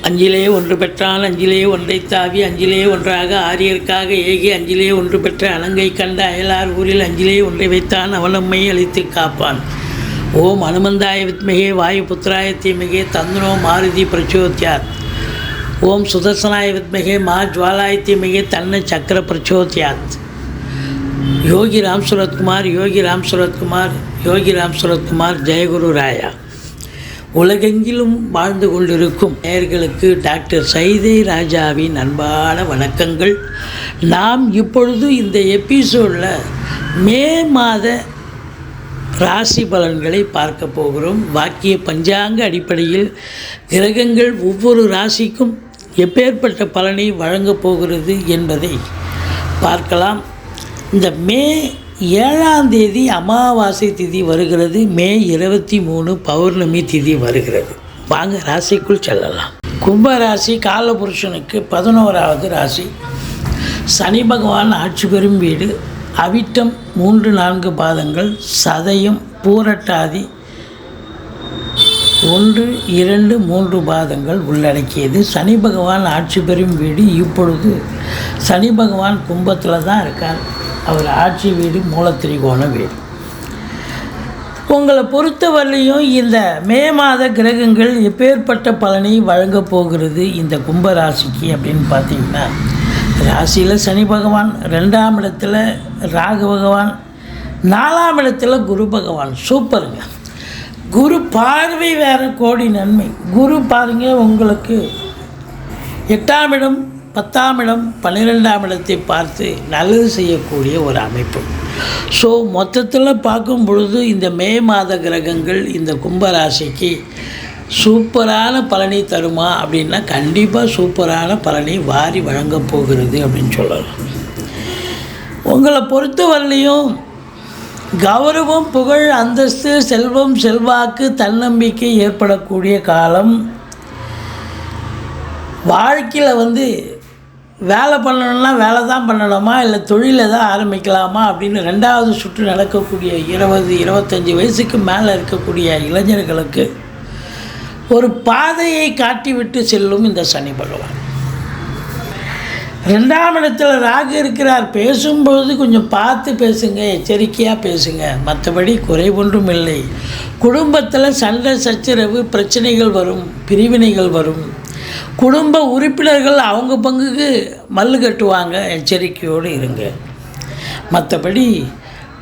அஞ்சிலே ஒன்று பெற்றான் அஞ்சிலே ஒன்றை தாவி அஞ்சிலே ஒன்றாக ஆரியர்க்காக ஏகி அஞ்சிலே ஒன்று பெற்ற அலங்கை கண்ட அயலார் ஊரில் அஞ்சிலே ஒன்றை வைத்தான் அவனம்மை அழித்து காப்பான். ஓம் அனுமந்தாய வித்மகே வாயு புத்திராய தீமகே தந்த்ரோ மாருதி பிரச்சோத்யாத். ஓம் சுதர்சனாய வித்மகே மா ஜுவாலாய தீமகே தன்ன சக்கர பிரச்சோத்யாத். யோகி ராம் சுரத்குமார் யோகி ராம் சுரத்குமார் யோகி ராம் சுரத்குமார் ஜெயகுரு ராயா. உலகெங்கிலும் வாழ்ந்து கொண்டிருக்கும் நேயர்களுக்கு டாக்டர் சைதை ராஜாவின் அன்பான வணக்கங்கள். நாம் இப்பொழுது இந்த எபிசோடில் மே மாத ராசி பலன்களை பார்க்க போகிறோம். வாக்கிய பஞ்சாங்க அடிப்படையில் கிரகங்கள் ஒவ்வொரு ராசிக்கும் எப்பேற்பட்ட பலனை வழங்கப் போகிறது என்பதை பார்க்கலாம். இந்த மே 7ஆம் தேதி அமாவாசை திதி வருகிறது. மே 23 பௌர்ணமி திதி வருகிறது. வாங்க ராசிக்குள் செல்லலாம். கும்பராசி காலபுருஷனுக்கு 11வது ராசி. சனி பகவான் ஆட்சி பெறும் வீடு. அவிட்டம் 3-4 பாதங்கள், சதயம் பூரட்டாதி 1-2-3 பாதங்கள் உள்ளடக்கியது. சனி பகவான் ஆட்சி பெறும் வீடு. இப்பொழுது சனி பகவான் கும்பத்தில் தான் இருக்கார். அவர் ஆட்சி வீடு மூலத்திரிகோண வீடு. உங்களை பொறுத்தவரையிலையும் இந்த மே மாத கிரகங்கள் எப்பேற்பட்ட பலனை வழங்கப் போகிறது இந்த கும்பராசிக்கு அப்படின்னு பார்த்தீங்கன்னா, ராசியில் சனி பகவான், 2ஆம் இடத்துல ராகு பகவான், 4ஆம் இடத்துல குரு பகவான். சூப்பருங்க. குரு பார்வை வேறு கோடி நன்மை. குரு பாருங்கள், உங்களுக்கு 8ஆம் இடம் 10ஆம் இடம் 12ஆம் இடத்தை பார்த்து நல்லது செய்யக்கூடிய ஒரு அமைப்பு. ஸோ மொத்தத்தில் பார்க்கும் பொழுது இந்த மே மாத கிரகங்கள் இந்த கும்பராசிக்கு சூப்பரான பலனை தருமா அப்படின்னா கண்டிப்பாக சூப்பரான பலனை வாரி வழங்கப் போகிறது அப்படின்னு சொல்லலாம். உங்களை பொறுத்தவரையிலையும் கௌரவம், புகழ், அந்தஸ்து, செல்வம், செல்வாக்கு, தன்னம்பிக்கை ஏற்படக்கூடிய காலம். வாழ்க்கையில் வேலை பண்ணணும்னா வேலை தான் பண்ணணுமா இல்லை தொழிலை தான் ஆரம்பிக்கலாமா அப்படின்னு 2வது சுற்று நடக்கக்கூடிய 20-25 வயசுக்கு மேலே இருக்கக்கூடிய இளைஞர்களுக்கு ஒரு பாதையை காட்டிவிட்டு செல்லும் இந்த சனி பகவான். 2ஆம் இடத்துல ராகு இருக்கிறார். பேசும்பொழுது கொஞ்சம் பார்த்து பேசுங்க, எச்சரிக்கையாக பேசுங்க. மற்றபடி குறை ஒன்றும் இல்லை. குடும்பத்தில் சண்டை சச்சரவு பிரச்சனைகள் வரும், பிரிவினைகள் வரும். குடும்ப உறுப்பினர்கள் அவங்க பங்குக்கு மல்லு கட்டுவாங்க. எச்சரிக்கையோடு இருங்க. மற்றபடி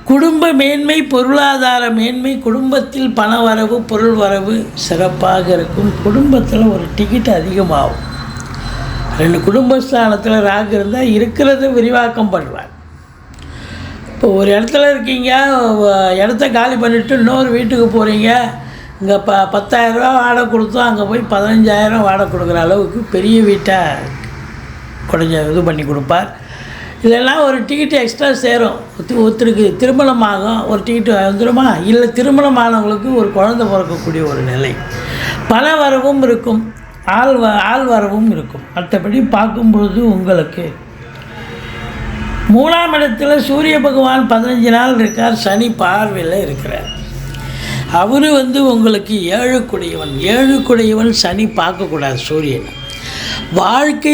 குடும்ப மேன்மை, பொருளாதார மேன்மை, குடும்பத்தில் பண வரவு, பொருள் வரவு சிறப்பாக இருக்கும். குடும்பத்தில் ஒரு டிக்கெட் அதிகமாகும். 2 குடும்பஸ்தானத்தில் ராகு இருந்தால் இருக்கிறத விரிவாக்கம் பண்ணுவார். இப்போ ஒரு இடத்துல இருக்கீங்க, இடத்த காலி பண்ணிவிட்டு இன்னொரு வீட்டுக்கு போகிறீங்க. இங்கே 10,000 ரூபா வாடகை கொடுத்தோம், அங்கே போய் 15,000 வாடகை கொடுக்குற அளவுக்கு பெரிய வீட்டை கொஞ்சம் இது பண்ணி கொடுப்பார். இதெல்லாம் ஒரு டிக்கெட்டு எக்ஸ்ட்ரா சேரும். ஒருத்தருக்கு திருமணமாகும், ஒரு டிக்கெட்டு வந்துடுமா, இல்லை திருமணமானவங்களுக்கு ஒரு குழந்தை பிறக்கக்கூடிய ஒரு நிலை. பண வரவும் இருக்கும், ஆள் வரவும் இருக்கும். மற்றபடி பார்க்கும்பொழுது உங்களுக்கு 3ஆம் இடத்துல சூரிய பகவான் 15 நாள் இருக்கார். சனி பார்வையில் இருக்கிறார். அவர் உங்களுக்கு 7 சனி பார்க்கக்கூடாது சூரியன். வாழ்க்கை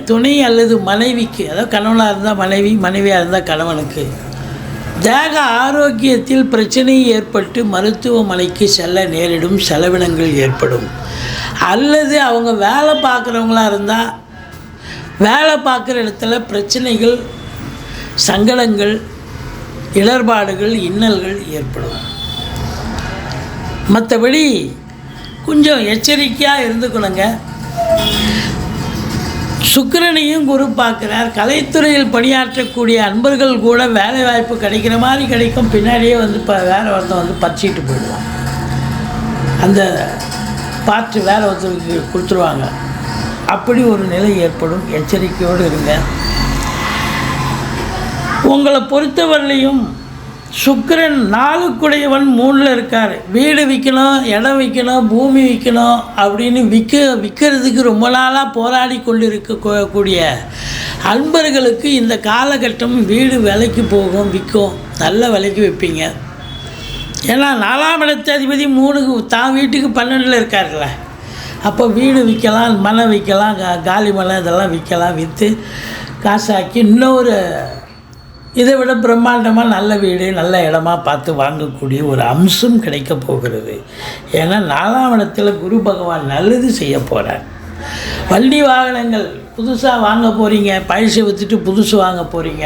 துணை அல்லது மனைவிக்கு, அதாவது கணவனாக இருந்தால் மனைவி, மனைவியாக இருந்தால் கணவனுக்கு தேக ஆரோக்கியத்தில் பிரச்சனை ஏற்பட்டு மருத்துவமனைக்கு செல்ல நேரிடும், செலவினங்கள் ஏற்படும். அல்லது அவங்க வேலை பார்க்குறவங்களாக இருந்தால் வேலை பார்க்குற இடத்துல பிரச்சனைகள், சங்கடங்கள், இடர்பாடுகள், இன்னல்கள் ஏற்படும். மற்றபடி கொஞ்சம் எச்சரிக்கையாக இருந்துக்கணுங்க. சுக்கிரனையும் குரு பார்க்குறார். கலைத்துறையில் பணியாற்றக்கூடிய அன்பர்கள் கூட வேலை வாய்ப்பு கிடைக்கிற மாதிரி கிடைக்கும். பின்னாடியே இப்போ வேறு ஒருத்தன் பறிச்சிட்டு போயிடுவான். அந்த பார்த்து வேலை ஒருத்தருக்கு கொடுத்துருவாங்க. அப்படி ஒரு நிலை ஏற்படும். எச்சரிக்கையோடு இருங்க. உங்களை பொறுத்தவரையிலையும் சுக்கிரன் 4 3ல் இருக்கார். வீடு விற்கணும், இடம் விற்கணும், பூமி விற்கணும் அப்படின்னு விற்கிறதுக்கு ரொம்ப நாளாக போராடி கொண்டு இருக்கக்கூடிய அன்பர்களுக்கு இந்த காலகட்டம் வீடு விலைக்கு போகும், விற்கும். நல்ல விலைக்கு விற்பீங்க. ஏன்னா 4ஆம் இடத்த அதிபதி 3 தான் வீட்டுக்கு 12ல் இருக்கார்ல. அப்போ வீடு விற்கலாம், மனை விற்கலாம், காலி மனை இதெல்லாம் விற்கலாம். விற்று காசாக்கி இன்னொரு இதை விட பிரம்மாண்டமாக நல்ல வீடு நல்ல இடமா பார்த்து வாங்கக்கூடிய ஒரு அம்சம் கிடைக்க போகிறது. ஏன்னா 4ஆம் இடத்துல குரு பகவான் நல்லது செய்ய போகிறார். வண்டி வாகனங்கள் புதுசாக வாங்க போகிறீங்க, பழசை விற்றுட்டு புதுசு வாங்க போகிறீங்க,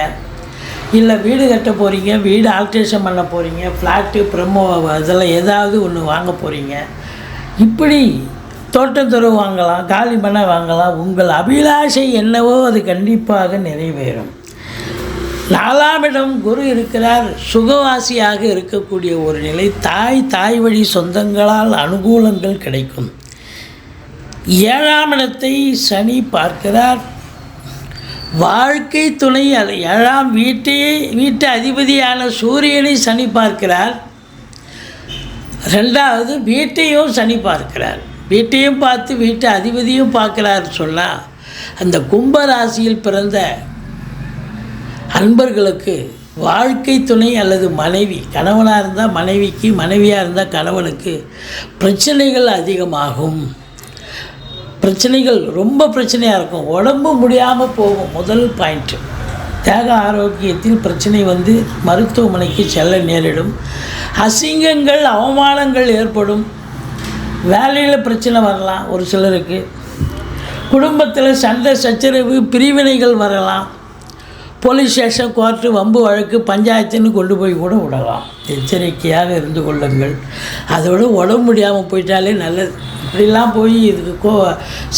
இல்லை வீடு கட்ட போகிறீங்க, வீடு ஆல்ட்ரேஷன் பண்ண போகிறீங்க, ஃப்ளாட்டு ப்ரமோ இதெல்லாம் ஏதாவது ஒன்று வாங்க போகிறீங்க. இப்படி தோட்டத்துறவு வாங்கலாம், காலி மனை வாங்கலாம். உங்கள் அபிலாஷை என்னவோ அது கண்டிப்பாக நிறைவேறும். 4ஆம் இடம் குரு இருக்கிறார், சுகவாசியாக இருக்கக்கூடிய ஒரு நிலை. தாய் வழி சொந்தங்களால் அனுகூலங்கள் கிடைக்கும். 7ஆம் இடத்தை சனி பார்க்கிறார். வாழ்க்கை துணை 7ஆம் வீட்டு அதிபதியான சூரியனை சனி பார்க்கிறார். 2வது வீட்டையும் சனி பார்க்கிறார். வீட்டையும் பார்த்து வீட்டு அதிபதியும் பார்க்குறாரு சொன்னால், அந்த கும்பராசியில் பிறந்த அன்பர்களுக்கு வாழ்க்கை துணை அல்லது மனைவி, கணவனாக இருந்தால் மனைவிக்கு, மனைவியாக இருந்தால் கணவனுக்கு பிரச்சனைகள் அதிகமாகும். பிரச்சனைகள் ரொம்ப பிரச்சனையாக இருக்கும். உடம்பு முடியாமல் போகும். முதல் பாயிண்ட்டு, தேக ஆரோக்கியத்தில் பிரச்சனை வந்து மருத்துவமனைக்கு செல்ல நேரிடும். அசிங்கங்கள் அவமானங்கள் ஏற்படும். வேலையில் பிரச்சனை வரலாம். ஒரு சிலருக்கு குடும்பத்தில் சண்டை சச்சரவு பிரிவினைகள் வரலாம். போலீஸ் ஸ்டேஷன், கோர்ட்டு, வம்பு வழக்கு, பஞ்சாயத்துன்னு கொண்டு போய் கூட விடலாம். எச்சரிக்கையாக இருந்து கொள்ளுங்கள். அதோட உடம்பு முடியாமல் போயிட்டாலே நல்லது. இப்படிலாம் போய் இதுக்கு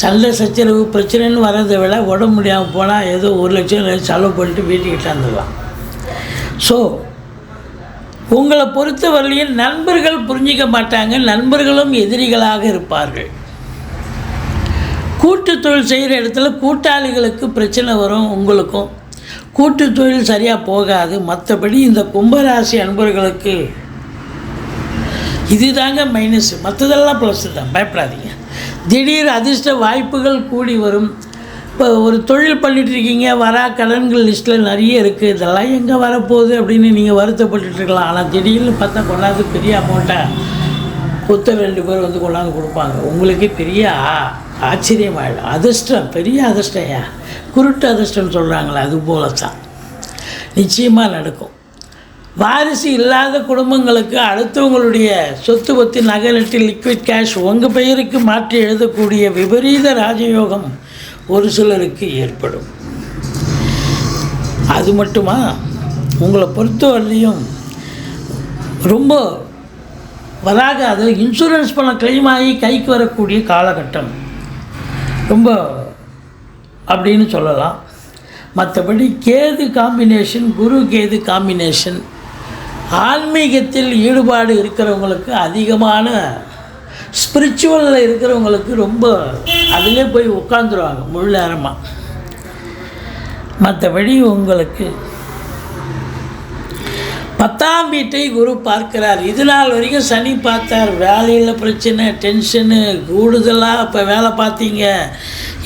சண்டை சச்சரவு பிரச்சனைன்னு வர்றதை விட உடம்பு முடியாமல் போனால் ஏதோ 1 லட்சம் செலவு பண்ணிட்டு வீட்டுக்கிட்ட வந்துடலாம். ஸோ உங்களை பொறுத்தவரையில் நண்பர்கள் புரிஞ்சிக்க மாட்டாங்க, நண்பர்களும் எதிரிகளாக இருப்பார்கள். கூட்டு தொழில் செய்கிற இடத்துல கூட்டாளிகளுக்கு பிரச்சனை வரும். உங்களுக்கும் கூட்டு தொழில் சரியாக போகாது. மற்றபடி இந்த கும்பராசி அன்பர்களுக்கு இது தாங்க மைனஸ், மற்றதெல்லாம் ப்ளஸ் தான். பயப்படாதீங்க. திடீர் அதிர்ஷ்ட வாய்ப்புகள் கூடி வரும். இப்போ ஒரு தொழில் பண்ணிகிட்ருக்கீங்க, வரா கடன்கள் லிஸ்ட்டில் நிறைய இருக்குது, இதெல்லாம் எங்கே வரப்போகுது அப்படின்னு நீங்கள் வருத்தப்பட்டுருக்கலாம். ஆனால் திடீர்னு பார்த்தா கொண்டாந்து பெரிய அமௌண்ட்டாக புத்த 2 பேர் வந்து கொண்டாந்து கொடுப்பாங்க. உங்களுக்கு பெரிய ஆச்சரியமாயிடும். அதிர்ஷ்டம், பெரிய அதிர்ஷ்டம்யா, குருட்டு அதிர்ஷ்டம்னு சொல்கிறாங்களே, அது போல தான் நிச்சயமாக நடக்கும். வாரிசு இல்லாத குடும்பங்களுக்கு அடுத்தவங்களுடைய சொத்து பற்றி நகை நட்டு லிக்விட் கேஷ் உங்கள் பெயருக்கு மாற்றி எழுதக்கூடிய விபரீத ராஜயோகம் ஒரு சிலருக்கு ஏற்படும். அது மட்டுமா, உங்களை பொறுத்தவரையிலையும் ரொம்ப வராக, அது இன்சூரன்ஸ் பண்ண கிளைம் ஆகி கைக்கு வரக்கூடிய காலகட்டம் ரொம்ப அப்படின்னு சொல்லலாம். மற்றபடி கேது காம்பினேஷன், குரு கேது காம்பினேஷன், ஆன்மீகத்தில் ஈடுபாடு இருக்கிறவங்களுக்கு, அதிகமான ஸ்பிரிச்சுவலில் இருக்கிறவங்களுக்கு ரொம்ப அதிலே போய் உட்காந்துருவாங்க முழு நேரமாக. மற்றபடி உங்களுக்கு 10ஆம் வீட்டை குரு பார்க்கிறார். இது நாள் வரைக்கும் சனி பார்த்தார். வேலையில் பிரச்சனை, டென்ஷனு கூடுதலாக. இப்போ வேலை பார்த்தீங்க,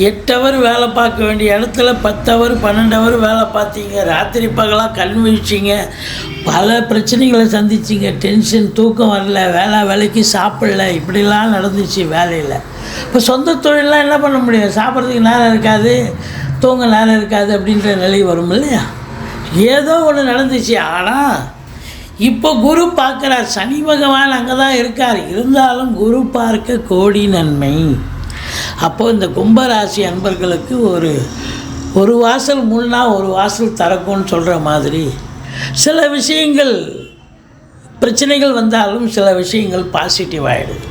8 ஹவர் வேலை பார்க்க வேண்டிய இடத்துல 10 ஹவர் 12 ஹவர் வேலை பார்த்தீங்க. ராத்திரி பகலாக கண் வீழ்ச்சிங்க, பல பிரச்சனைகளை சந்திச்சிங்க. டென்ஷன், தூக்கம் வரல, வேலைக்கு சாப்பிடல, இப்படிலாம் நடந்துச்சு வேலையில். இப்போ சொந்த தொழிலெலாம் என்ன பண்ண முடியும்? சாப்பிட்றதுக்கு நேரம் இருக்காது, தூங்க நேரம் இருக்காது, அப்படின்ற நிலை வரும் இல்லையா? ஏதோ ஒன்று நடந்துச்சு. ஆனால் இப்போ குரு பார்க்குறார். சனி பகவான் அங்கே தான் இருக்கார். இருந்தாலும் குரு பார்க்க கோடி நன்மை. அப்போது இந்த கும்பராசி அன்பர்களுக்கு ஒரு வாசல் முன்னா ஒரு வாசல் திறக்கும்னு சொல்கிற மாதிரி சில விஷயங்கள் பிரச்சனைகள் வந்தாலும் சில விஷயங்கள் பாசிட்டிவ் ஆகிடுது.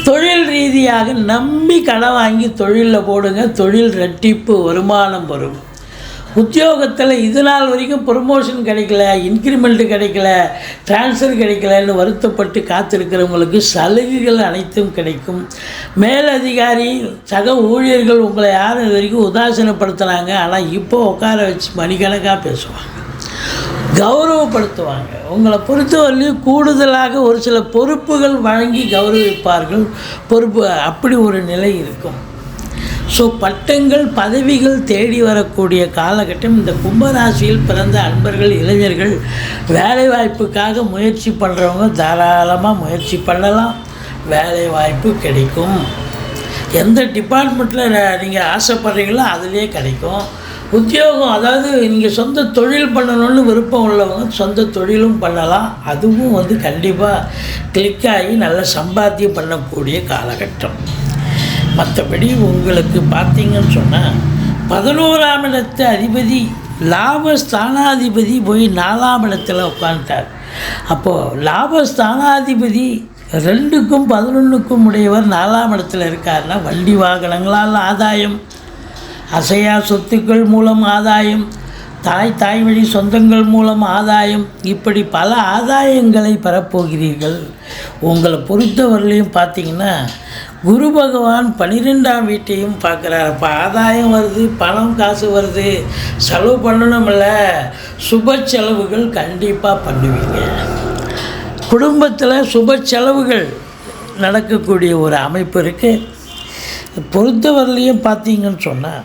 தொழில் ரீதியாக நம்பி கடன் வாங்கி தொழிலில் போடுங்க. தொழில் ரெட்டிப்பு வருமானம் வரும். உத்தியோகத்தில் இது நாள் வரைக்கும் ப்ரொமோஷன் கிடைக்கல, இன்க்ரிமெண்ட்டு கிடைக்கல, ட்ரான்ஸ்ஃபர் கிடைக்கலன்னு வருத்தப்பட்டு காத்திருக்கிறவங்களுக்கு சலுகைகள் அனைத்தும் கிடைக்கும். மேலதிகாரி சக ஊழியர்கள் உங்களை யாரும் இது வரைக்கும் உதாசீனப்படுத்தினாங்க, ஆனால் இப்போ உட்கார வச்சு மணிக்கணக்காக பேசுவாங்க, கௌரவப்படுத்துவாங்க. உங்களை பொறுத்தவரையிலும் கூடுதலாக ஒரு சில பொறுப்புகள் வழங்கி கௌரவிப்பார்கள். பொறுப்பு அப்படி ஒரு நிலை இருக்கும். ஸோ பட்டங்கள் பதவிகள் தேடி வரக்கூடிய காலகட்டம். இந்த கும்பராசியில் பிறந்த அன்பர்கள், இளைஞர்கள் வேலை வாய்ப்புக்காக முயற்சி பண்ணுறவங்க தாராளமாக முயற்சி பண்ணலாம். வேலை வாய்ப்பு கிடைக்கும். எந்த டிபார்ட்மெண்ட்டில் நீங்கள் ஆசைப்படுறீங்களோ அதிலே கிடைக்கும். உத்தியோகம், அதாவது நீங்கள் சொந்த தொழில் பண்ணணும்னு விருப்பம் உள்ளவங்க சொந்த தொழிலும் பண்ணலாம். அதுவும் கண்டிப்பாக கிளிக் ஆகி நல்ல சம்பாத்தியம் பண்ணக்கூடிய காலகட்டம். மற்றபடி உங்களுக்கு பார்த்தீங்கன்னு சொன்னால் 11ஆம் இடத்து அதிபதி லாபஸ்தானாதிபதி போய் 4ஆம் இடத்துல உட்காந்துட்டார். அப்போது லாபஸ்தானாதிபதி 2க்கும் 11க்கும் உடையவர் 4ஆம் இடத்துல இருக்காருன்னா வண்டி வாகனங்களால் ஆதாயம், அசையா சொத்துக்கள் மூலம் ஆதாயம், தாய் வழி சொந்தங்கள் மூலம் ஆதாயம், இப்படி பல ஆதாயங்களை பெறப்போகிறீர்கள். உங்களை பொறுத்தவரையிலையும் பார்த்தீங்கன்னா குரு பகவான் 12ஆம் வீட்டையும் பார்க்குறாரு. அப்போ ஆதாயம் வருது, பணம் காசு வருது, செலவு பண்ணணுமில்ல, சுப செலவுகள் கண்டிப்பாக பண்ணுவீங்க. குடும்பத்தில் சுப செலவுகள் நடக்கக்கூடிய ஒரு அமைப்பு இருக்குது. பொறுத்தவரையிலையும் பார்த்தீங்கன்னு சொன்னால்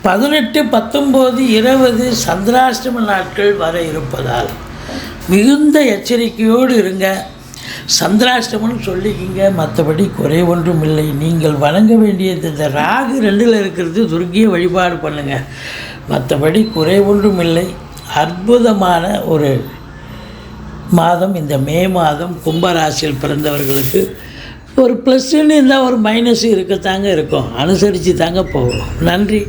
18, 19, 20 சந்திராஷ்டம நாட்கள் வர இருப்பதால் மிகுந்த எச்சரிக்கையோடு இருங்க. சந்திராஷ்டமம்னு சொல்லிக்கிங்க, மற்றபடி குறை ஒன்றும் இல்லை. நீங்கள் வணங்க வேண்டியது இந்த ராகு 2ல் இருக்கிறது, துர்க்கியை வழிபாடு பண்ணுங்கள். மற்றபடி குறை ஒன்றும் இல்லை. அற்புதமான ஒரு மாதம் இந்த மே மாதம். கும்பராசியில் பிறந்தவர்களுக்கு ஒரு ப்ளஸ்ன்னு இருந்தால் ஒரு மைனஸ் இருக்கத்தாங்க இருக்கும். அனுசரித்து தாங்க போகும். நன்றி.